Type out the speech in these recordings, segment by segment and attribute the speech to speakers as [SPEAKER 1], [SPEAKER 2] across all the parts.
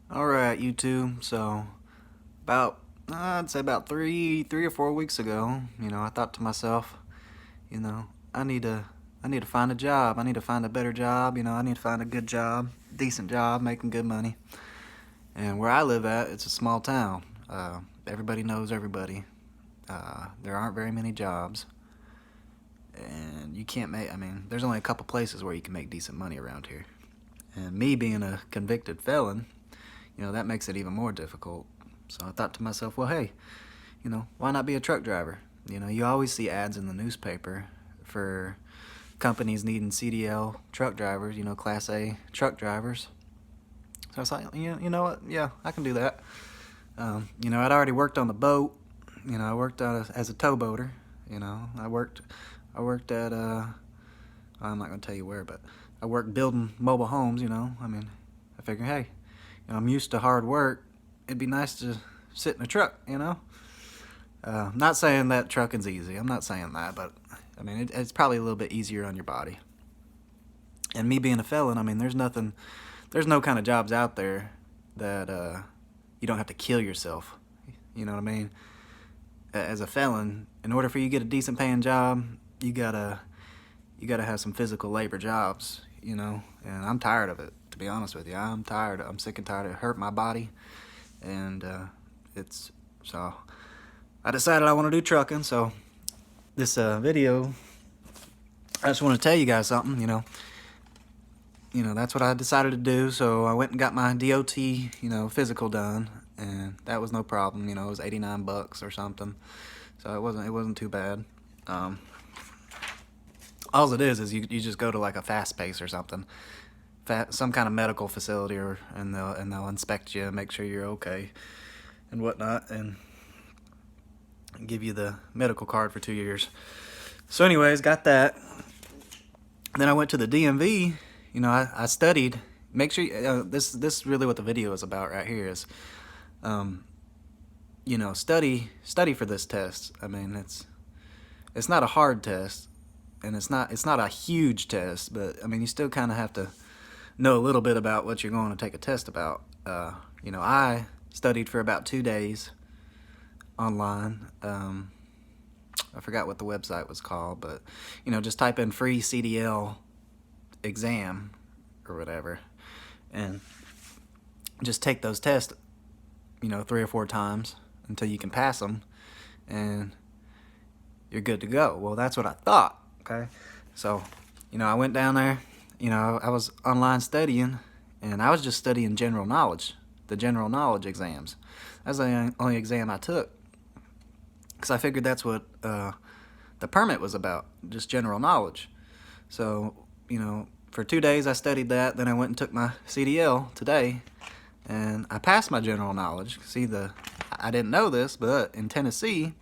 [SPEAKER 1] Alright, YouTube. So, I'd say about three or 4 weeks ago, I thought to myself, you know, I need to, I need to find a job. I need to find a better job. I need to find a good job, decent job, making good money. And where I live at, it's a small town. Everybody knows everybody. There aren't very many jobs, and you can't make. There's only a couple places where you can make decent money around here. And me being a convicted felon, that makes it even more difficult. So I thought to myself, well, hey, why not be a truck driver? You always see ads in the newspaper for companies needing CDL truck drivers, Class A truck drivers. So I was like, you know what? Yeah, I can do that. I'd already worked on the boat. I worked as a towboater. I worked at, I'm not going to tell you where, but I worked building mobile homes, I figured, hey, I'm used to hard work. It'd be nice to sit in a truck, Not saying that trucking's easy. I'm not saying that, but it's probably a little bit easier on your body. And me being a felon, there's no kind of jobs out there that you don't have to kill yourself. You know what I mean? As a felon, in order for you to get a decent paying job, you gotta have some physical labor jobs, And I'm tired of it, to be honest with you. I'm tired. I'm sick and tired. It hurt my body, and so I decided I want to do trucking. So this video, I just want to tell you guys something. That's what I decided to do. So I went and got my DOT, physical done, and that was no problem. It was $89 or something, so it wasn't too bad. All it is you just go to like a Fast Pace or something, some kind of medical facility, and they'll inspect you and make sure you're okay and whatnot, and give you the medical card for 2 years. So anyways, got that. Then I went to the DMV. I studied. Make sure this is really what the video is about right here is, study for this test. It's not a hard test, and it's not a huge test, but you still kind of have to know a little bit about what you're going to take a test about. I studied for about 2 days online. I forgot what the website was called, but just type in free CDL exam or whatever, and just take those tests 3 or 4 times until you can pass them, and you're good to go. Well, that's what I thought. Okay, so I went down there. I was online studying, and I was just studying general knowledge, the general knowledge exams. That's the only exam I took, because I figured that's what the permit was about, just general knowledge. So for 2 days I studied that. Then I went and took my CDL today, and I passed my general knowledge. See, I didn't know this, but in Tennessee,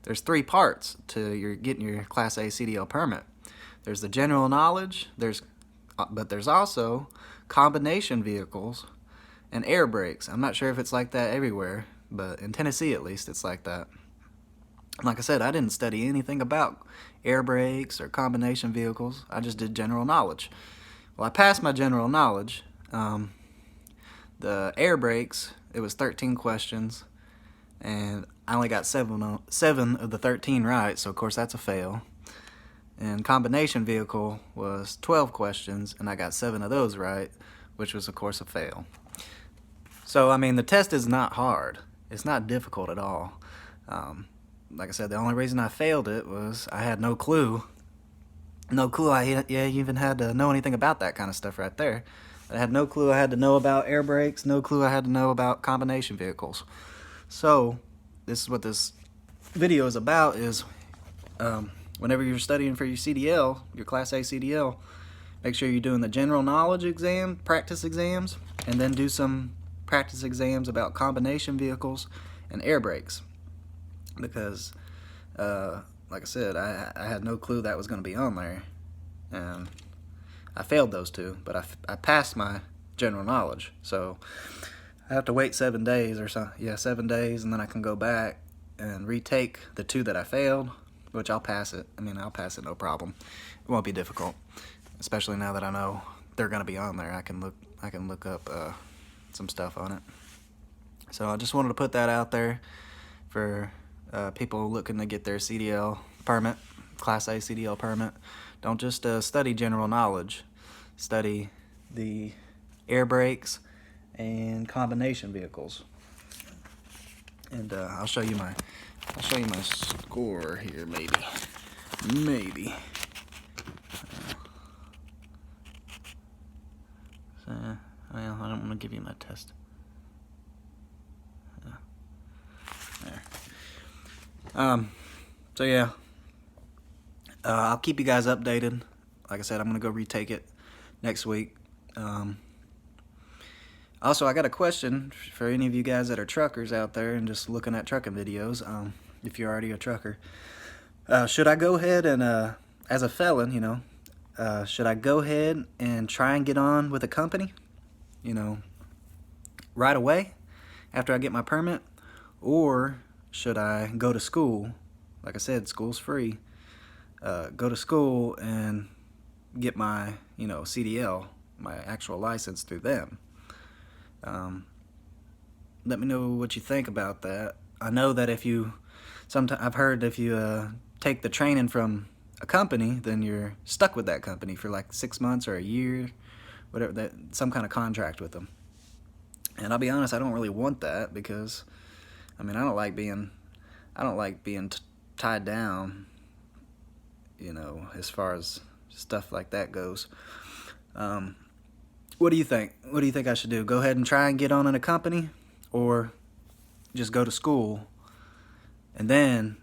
[SPEAKER 1] there's 3 parts to your getting your Class A CDL permit. There's the general knowledge, but there's also combination vehicles and air brakes. I'm not sure if it's like that everywhere, but in Tennessee at least it's like that. Like I said, I didn't study anything about air brakes or combination vehicles. I just did general knowledge. Well, I passed my general knowledge. The air brakes, it was 13 questions, and I only got 7 of the 13 right, so of course that's a fail. And combination vehicle was 12 questions, and I got 7 of those right, which was of course a fail. So the test is not hard. It's not difficult at all. Like I said, the only reason I failed it was I had no clue. No clue I even had to know anything about that kind of stuff right there. I had no clue I had to know about air brakes, no clue I had to know about combination vehicles. So this is what this video is about, is whenever you're studying for your CDL, your Class A CDL, make sure you're doing the general knowledge exam, practice exams, and then do some practice exams about combination vehicles and air brakes. Because, like I said, I had no clue that was going to be on there, and I failed those 2, but I passed my general knowledge. So I have to wait 7 days or so. Yeah, 7 days, and then I can go back and retake the 2 that I failed, which I'll pass it. I'll pass it no problem. It won't be difficult, especially now that I know they're going to be on there. I can look up some stuff on it. So I just wanted to put that out there for people looking to get their CDL permit, Class A CDL permit. Don't just study general knowledge. Study the air brakes and combination vehicles. And I'll show you my score here, maybe. Well, I don't want to give you my test. There. So yeah, I'll keep you guys updated. Like I said, I'm gonna go retake it next week. Also, I got a question for any of you guys that are truckers out there and just looking at trucking videos. If you're already a trucker, should I go ahead and, as a felon, you know, should I go ahead and try and get on with a company, you know, right away after I get my permit, or should I go to school? Like I said, school's free. Go to school and get my, you know, CDL, my actual license through them. Let me know what you think about that. I know that if you, I've heard if you take the training from a company, then you're stuck with that company for like 6 months or a year, whatever, some kind of contract with them. And I'll be honest, I don't really want that, because I mean, I don't like being tied down, you know, as far as stuff like that goes. What do you think? What do you think I should do? Go ahead and try and get on in a company, or just go to school and then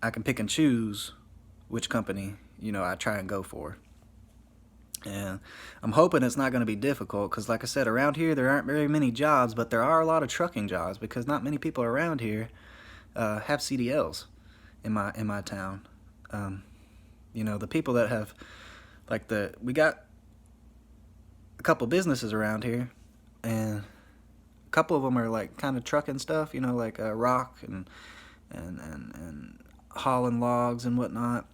[SPEAKER 1] I can pick and choose which company, you know, I try and go for? And I'm hoping it's not going to be difficult, because like I said, around here there aren't very many jobs, but there are a lot of trucking jobs, because not many people around here have CDLs in my town. You know, the people that have, like, we got a couple businesses around here, and a couple of them are like kind of trucking stuff, you know, like rock and hauling logs and whatnot.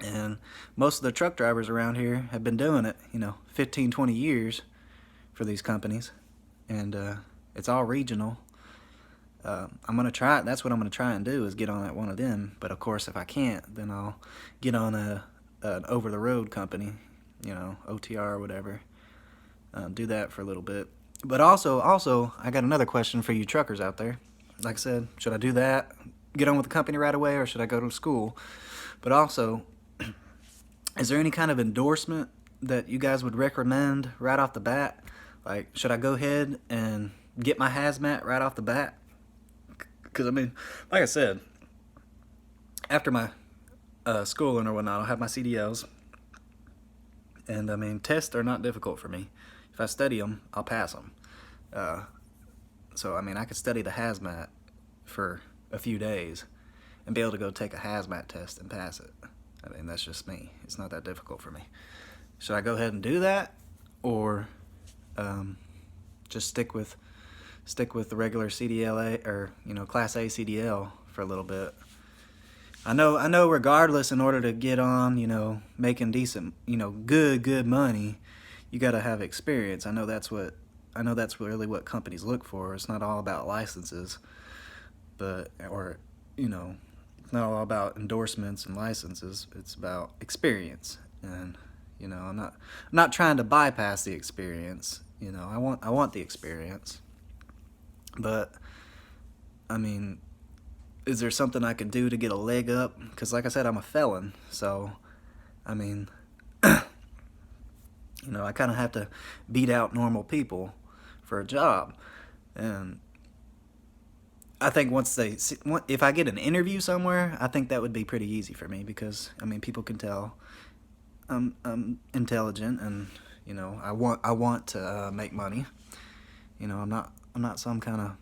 [SPEAKER 1] And most of the truck drivers around here have been doing it, you know, 15, 20 years for these companies. And it's all regional. I'm going to try it. That's what I'm going to try and do, is get on at one of them. But of course, if I can't, then I'll get on an over-the-road company, you know, OTR or whatever. Do that for a little bit. But also, I got another question for you truckers out there. Like I said, should I do that, get on with the company right away, or should I go to school? But also, is there any kind of endorsement that you guys would recommend right off the bat? Like, should I go ahead and get my hazmat right off the bat? Because, I mean, like I said, after my schooling or whatnot, I'll have my CDLs. And, I mean, tests are not difficult for me. If I study them, I'll pass them. So, I mean, I could study the hazmat for a few days and be able to go take a hazmat test and pass it. I mean, that's just me. It's not that difficult for me. Should I go ahead and do that, or just stick with the regular CDLA, or, you know, Class A CDL for a little bit? I know regardless, in order to get on, you know, making decent, you know, good money, you got to have experience. I know that's really what companies look for. It's not all about licenses, or, you know, it's not all about endorsements and licenses. It's about experience. And, you know, I'm not trying to bypass the experience. You know, I want the experience. But, I mean, is there something I can do to get a leg up? Because, like I said, I'm a felon. So, I mean, you know, I kind of have to beat out normal people for a job. And I think if I get an interview somewhere, I think that would be pretty easy for me, because, I mean, people can tell I'm intelligent, and, you know, I want to make money. You know, I'm not some kind of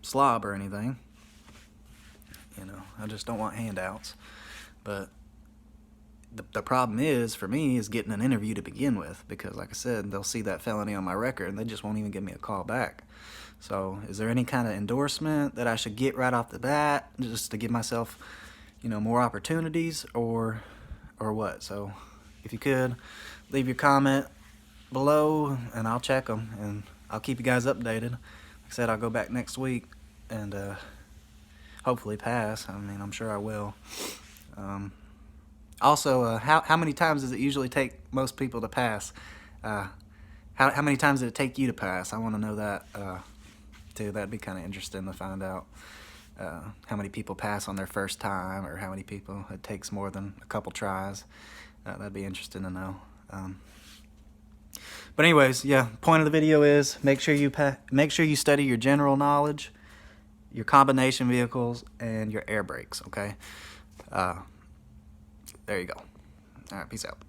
[SPEAKER 1] slob or anything. You know, I just don't want handouts. But the problem is, for me, is getting an interview to begin with, because, like I said, they'll see that felony on my record and they just won't even give me a call back. So is there any kind of endorsement that I should get right off the bat, just to give myself, you know, more opportunities, or what? So if you could leave your comment below, and I'll check them, and I'll keep you guys updated. Like I said, I'll go back next week and hopefully pass. I mean, I'm sure I will. Also, how many times does it usually take most people to pass? How many times did it take you to pass? I want to know that too. That'd be kind of interesting to find out. How many people pass on their first time, or how many people it takes more than a couple tries. That'd be interesting to know. But anyways, yeah, point of the video is make sure you study your general knowledge, your combination vehicles, and your air brakes, okay? There you go. All right, peace out.